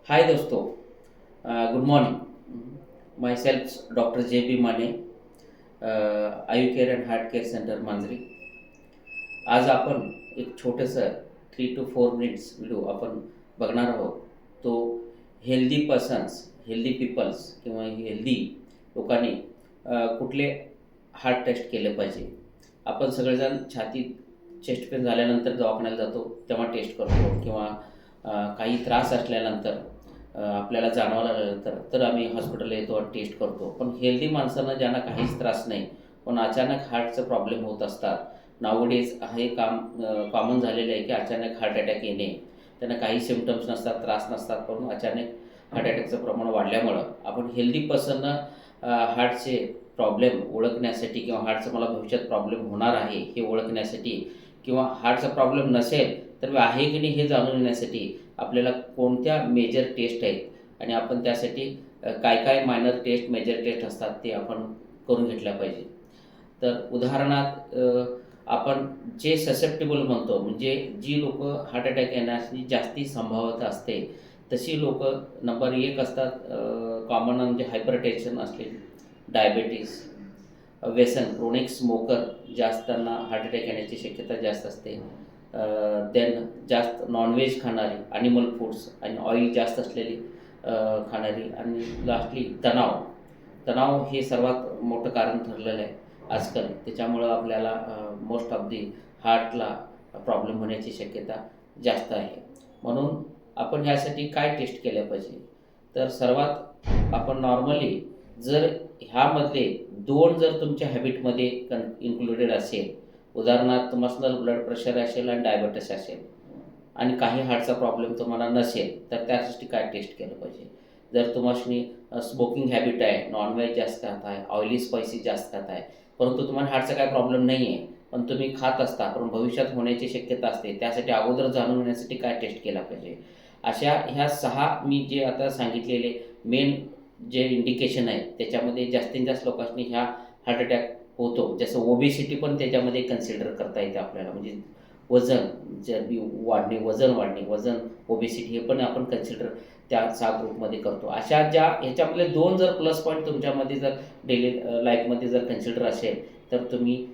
Hi दोस्तों, good morning. Myself doctor JB Mane, Ayu care and heart care centre Manjari. आज आपण एक छोटंसं 3 to 4 मिनिट्स व्हिडिओ आपण बघणार आहोत. तो हेल्दी पर्सन्स, हेल्दी पीपल्स किंवा हेल्दी लोकांनी कुठले हार्ट टेस्ट केले पाहिजे. आपण सगळेजण छातीत चेस्ट पेन झाल्यानंतर दवाखान्याला जातो तेव्हा टेस्ट करतो, किंवा काही त्रास असल्यानंतर आपल्याला जाणवायला लागल्यानंतर तर आम्ही हॉस्पिटलला येतो आणि टेस्ट करतो. पण हेल्दी माणसांना ज्यांना काहीच त्रास नाही पण अचानक हार्टचं प्रॉब्लेम होत असतात. नावडेज हे काम कॉमन झालेलं आहे की अचानक हार्ट अटॅक येणे. त्यांना काही सिम्पटम्स नसतात, त्रास नसतात, पण अचानक हार्ट अटॅकचं प्रमाण वाढल्यामुळं आपण हेल्दी पर्सननं हार्टचे प्रॉब्लेम ओळखण्यासाठी, किंवा हार्टचं मला भविष्यात प्रॉब्लेम होणार आहे हे ओळखण्यासाठी, किंवा हार्टचा प्रॉब्लेम नसेल तर आहे की नाही हे जाणून घेण्यासाठी आपल्याला कोणत्या मेजर टेस्ट आहेत आणि आपण त्यासाठी काय काय मायनर टेस्ट, मेजर टेस्ट असतात ते आपण करून घेतल्या पाहिजे. तर उदाहरणार्थ आपण जे ससेप्टेबल म्हणतो, म्हणजे जी लोक हार्ट अटॅक येण्याची जास्ती संभाव्यता असते, तशी लोक नंबर 1 असतात. कॉमन म्हणजे हायपरटेन्शन असले, डायबेटीस, व्यसन, क्रोनिक स्मोकर, जास्त त्यांना हार्ट अटॅक येण्याची शक्यता जास्त असते. देन जास्त नॉनव्हेज खाणारी, ॲनिमल फूड्स आणि ऑइल जास्त असलेली खाणारी, आणि लास्टली तणाव. तणाव हे सर्वात मोठं कारण ठरलेलं आहे आजकाल. त्याच्यामुळं आपल्याला मोस्ट ऑफ दी हार्टला प्रॉब्लेम होण्याची शक्यता जास्त आहे. म्हणून आपण ह्यासाठी काय टेस्ट केल्या पाहिजे? तर सर्वात आपण नॉर्मली जर ह्यामधले 2 जर तुमच्या हॅबिटमध्ये इन्क्लुडेड असेल, उदाहरणार्थ तुम्हाला ब्लड प्रेशर असेल आणि डायबिटीस असेल आणि काही हार्टचा प्रॉब्लेम तुम्हाला नसेल, तर त्यासाठी काय टेस्ट केलं पाहिजे? जर तुम्हाला स्मोकिंग हॅबिट आहे, नॉनव्हेज जास्त खात आहे, ऑइली स्पायसी जास्त खात आहे, परंतु तुम्हाला हार्टचा काही प्रॉब्लेम नाही आहे, पण तुम्ही खात असता पण भविष्यात होण्याची शक्यता असते, त्यासाठी अगोदर जाणून घेण्यासाठी काय टेस्ट केला पाहिजे? अशा ह्या 6 मी जे आता सांगितलेले मेन जे इंडिकेशन आहे त्याच्यामध्ये जास्तीत जास्त लोकांनी ह्या हार्ट अटॅक होतो. जसं ओबेसिटी पण त्याच्यामध्ये कन्सिडर करता येते आपल्याला, म्हणजे वजन, चरबी वाढणे, वजन ओबेसिटी हे पण आपण कन्सिडर त्या 6 ग्रुपमध्ये करतो. अशा ज्या ह्याच्यामधले 2 जर प्लस पॉईंट तुमच्यामध्ये जर डेली लाईफमध्ये जर कन्सिडर असेल, तर तुम्ही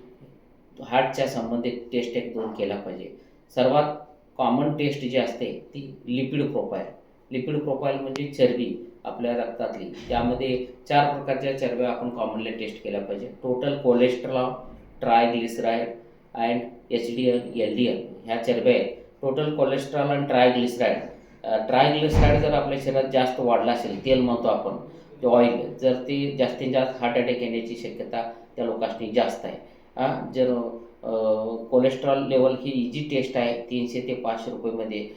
हार्टच्या संबंधित टेस्ट 1-2 केला पाहिजे. सर्वात कॉमन टेस्ट जी असते ती लिपिड प्रोफाईल. लिपिड प्रोफाईल म्हणजे चरबी आपल्या रक्तातली. त्यामध्ये 4 प्रकारच्या चरब्या आपण कॉमनली टेस्ट केल्या पाहिजे. Total cholesterol, triglyceride and HDL, LDL ह्या चरब्या आहेत. टोटल कोलेस्ट्रॉल आणि ट्रायग्लिसराईड. ट्रायग्लिसराईड जर आपल्या शरीरात जास्त वाढला असेल, तेल म्हणतो आपण, ते ऑइल, जर ती जास्तीत जास्त हार्ट अटॅक येण्याची शक्यता त्या लोकांनी जास्त आहे. जर कोलेस्ट्रॉल लेवल ही इजी टेस्ट आहे, 300 ते 500 रुपयेमध्ये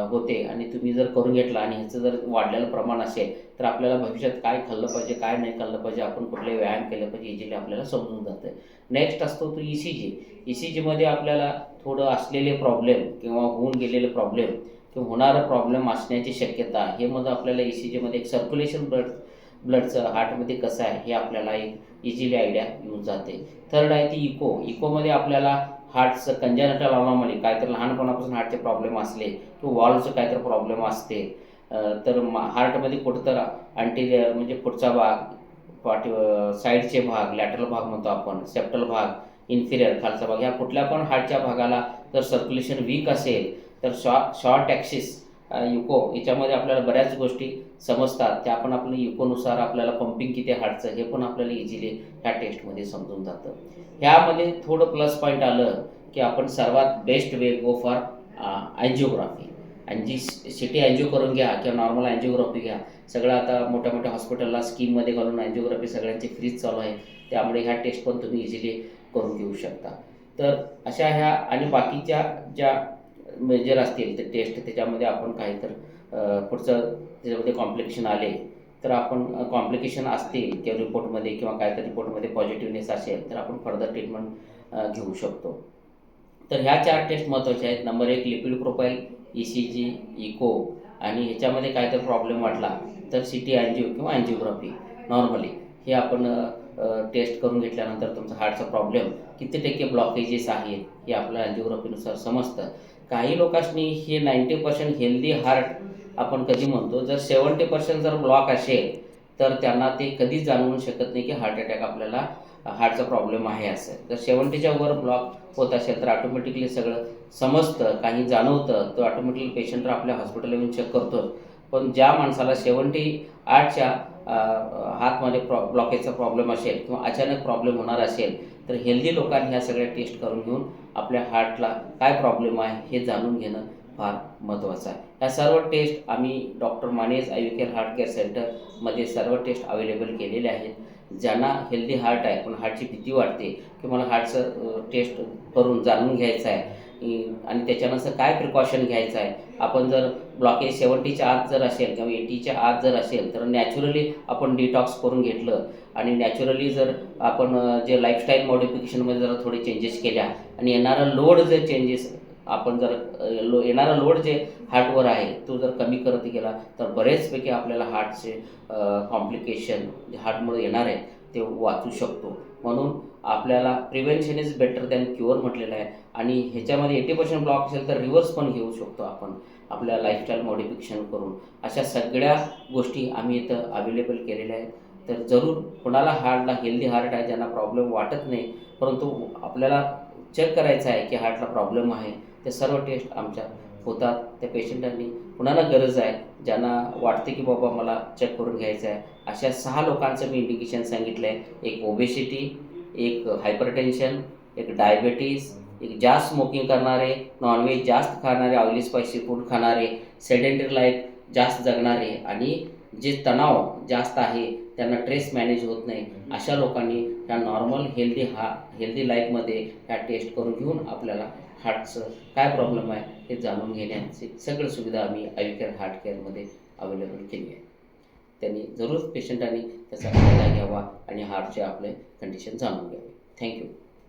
होते, आणि तुम्ही जर करून घेतला आणि ह्याचं जर वाढलेलं प्रमाण असेल तर आपल्याला भविष्यात काय खाल्लं पाहिजे, काय नाही खाल्लं पाहिजे, आपण कुठले व्यायाम केले पाहिजे, इझिली आपल्याला समजून जातं. नेक्स्ट असतो तो ECG. ECGमध्ये आपल्याला थोडं असलेले प्रॉब्लेम किंवा होऊन गेलेले प्रॉब्लेम किंवा होणारा प्रॉब्लेम असण्याची शक्यता, हे मध्ये आपल्याला ECGमध्ये एक सर्क्युलेशन ब्लडचं हार्टमध्ये कसं आहे हे आपल्याला एक इझिली आयडिया येऊन जाते. थर्ड आहे ती इकोमध्ये आपल्याला हार्टचं कंजेनिटल अनॉमली, काहीतरी लहानपणापासून हार्टचे प्रॉब्लेम असले किंवा वॉल्वचं काहीतरी प्रॉब्लेम असते, तर हार्टमध्ये कुठं तर अँटेरियर म्हणजे पुढचा भाग, साईडचे भाग, लॅटरल भाग म्हणतो आपण, सेप्टल भाग, इन्फिरियर खालचा भाग, ह्या कुठल्या पण हार्टच्या भागाला जर सर्क्युलेशन वीक असेल तर शॉर्ट ॲक्सिस युको याच्यामध्ये आपल्याला बऱ्याच गोष्टी समजतात. त्या पण आपल्या युकोनुसार आपल्याला पंपिंग किती हार्टचं हे पण आपल्याला इझिली ह्या टेस्टमध्ये समजून जातं. ह्यामध्ये थोडं प्लस पॉईंट आलं की आपण सर्वात best way go for angiography. CT angio करून घ्या किंवा नॉर्मल अँजिओग्राफी घ्या. सगळं आता मोठ्या मोठ्या हॉस्पिटलला स्कीममध्ये घालून अँजिओग्राफी सगळ्यांची फ्रीज चालू आहे, त्यामुळे ह्या टेस्ट पण तुम्ही इझिली करून घेऊ शकता. तर अशा ह्या आणि बाकीच्या ज्या मेजर असतील ते टेस्ट, त्याच्यामध्ये आपण काही तर पुढचं त्याच्यामध्ये कॉम्प्लिकेशन आले तर आपण कॉम्प्लिकेशन असतील किंवा रिपोर्टमध्ये किंवा काहीतरी रिपोर्टमध्ये पॉझिटिव्हनेस असेल तर आपण फर्दर ट्रीटमेंट घेऊ शकतो. तर ह्या 4 टेस्ट महत्त्वाच्या आहेत. Number 1 lipid profile, ECG, echo, आणि ह्याच्यामध्ये काहीतरी प्रॉब्लेम वाटला तर सिटी अँजिओ किंवा अँजिओग्राफी नॉर्मली हे आपण टेस्ट करून घेतल्यानंतर तुमचा हार्टचा प्रॉब्लेम किती टक्के ब्लॉकेजेस आहेत हे आपल्याला अँजिओग्राफीनुसार समजतं. काही लोकांनी हे 90% हेल्दी हार्ट आपण कधी म्हणतो, जर 70% जर ब्लॉक असेल तर त्यांना ते कधीच जाणवू शकत नाही की हार्ट अटॅक आपल्याला हार्टचा प्रॉब्लेम आहे असं. जर 70च्या वर ब्लॉक होत असेल तर ऑटोमॅटिकली सगळं समजतं, काही जाणवतं, तर ऑटोमॅटिकली पेशंट आपल्या हॉस्पिटलला येऊन चेक करतो. पण ज्या माणसाला 78च्या हातमध्ये ब्लॉकेजचा प्रॉब्लेम असेल किंवा अचानक प्रॉब्लेम होणार असेल तर हेल्दी लोकांनी ह्या सगळ्या टेस्ट करून घेऊन आपल्या हार्टला काय प्रॉब्लेम आहे हे जाणून घेणं फार महत्त्वाचं आहे. ह्या सर्व टेस्ट आम्ही डॉक्टर मानेज आयुकेअर हार्ट केअर सेंटरमध्ये सर्व टेस्ट अवेलेबल केलेले आहेत. ज्यांना हेल्दी हार्ट आहे पण हार्टची भीती वाटते की मला हार्टचं टेस्ट करून जाणून घ्यायचं आहे आणि त्याच्यानंतर काय प्रिकॉशन घ्यायचं आहे. आपण जर ब्लॉकेज 70च्या आत जर असेल किंवा 80च्या आत जर असेल तर नॅचरली आपण डिटॉक्स करून घेतलं आणि नॅचरली जर आपण जे लाईफस्टाईल मॉडिफिकेशनमध्ये जर थोडे चेंजेस केल्या आणि येणारा लोड जे चेंजेस आपण जर येणारा लोड जे हार्टवर आहे तो जर कमी करत गेला तर बरेचपैकी आपल्याला हार्टचे कॉम्प्लिकेशन जे हार्टमुळे येणार आहे ते वाचू शकतो. म्हणून आपल्याला prevention is better than cure म्हटलेलं आहे आणि ह्याच्यामध्ये 80% ब्लॉक असेल तर रिव्हर्स पण घेऊ शकतो आपण आपल्या लाईफस्टाईल मॉडिफिकेशन करून. अशा सगळ्या गोष्टी आम्ही इथं अवेलेबल केलेल्या आहेत. तर जरूर कोणाला हार्टला हेल्दी हार्ट आहे ज्यांना प्रॉब्लेम वाटत नाही परंतु आपल्याला चेक करायचं आहे की हार्टला प्रॉब्लेम आहे, ते सर्व टेस्ट आमच्या होतात. त्या पेशंटांनी कुणाला गरज आहे ज्यांना वाटते की बाबा मला चेक करून घ्यायचं आहे अशा 6 लोकांचं मी इंडिकेशन सांगितलं आहे. एक ओबेसिटी, एक हायपरटेन्शन, एक डायबिटीज, एक जास्त स्मोकिंग करणारे, नॉनव्हेज जास्त खाणारे, ऑइली स्पायसी फूड खाणारे, सेडेंटरी लाईफ जास्त जगणारे आणि जे तणाव जास्त आहे त्यांना स्ट्रेस मॅनेज होत नाही अशा लोकांनी ह्या नॉर्मल हेल्दी लाईफमध्ये ह्या टेस्ट करून घेऊन आपल्याला हार्टचं काय प्रॉब्लेम आहे हे जाणून घेण्याची सगळी सुविधा आम्ही आयुकेअर हार्ट केअरमध्ये अवेलेबल केली आहे. त्यांनी जरूर पेशंटांनी त्याचा फायदा घ्यावा आणि हार्टचे आपले कंडिशन जाणून घ्यावे. थँक्यू.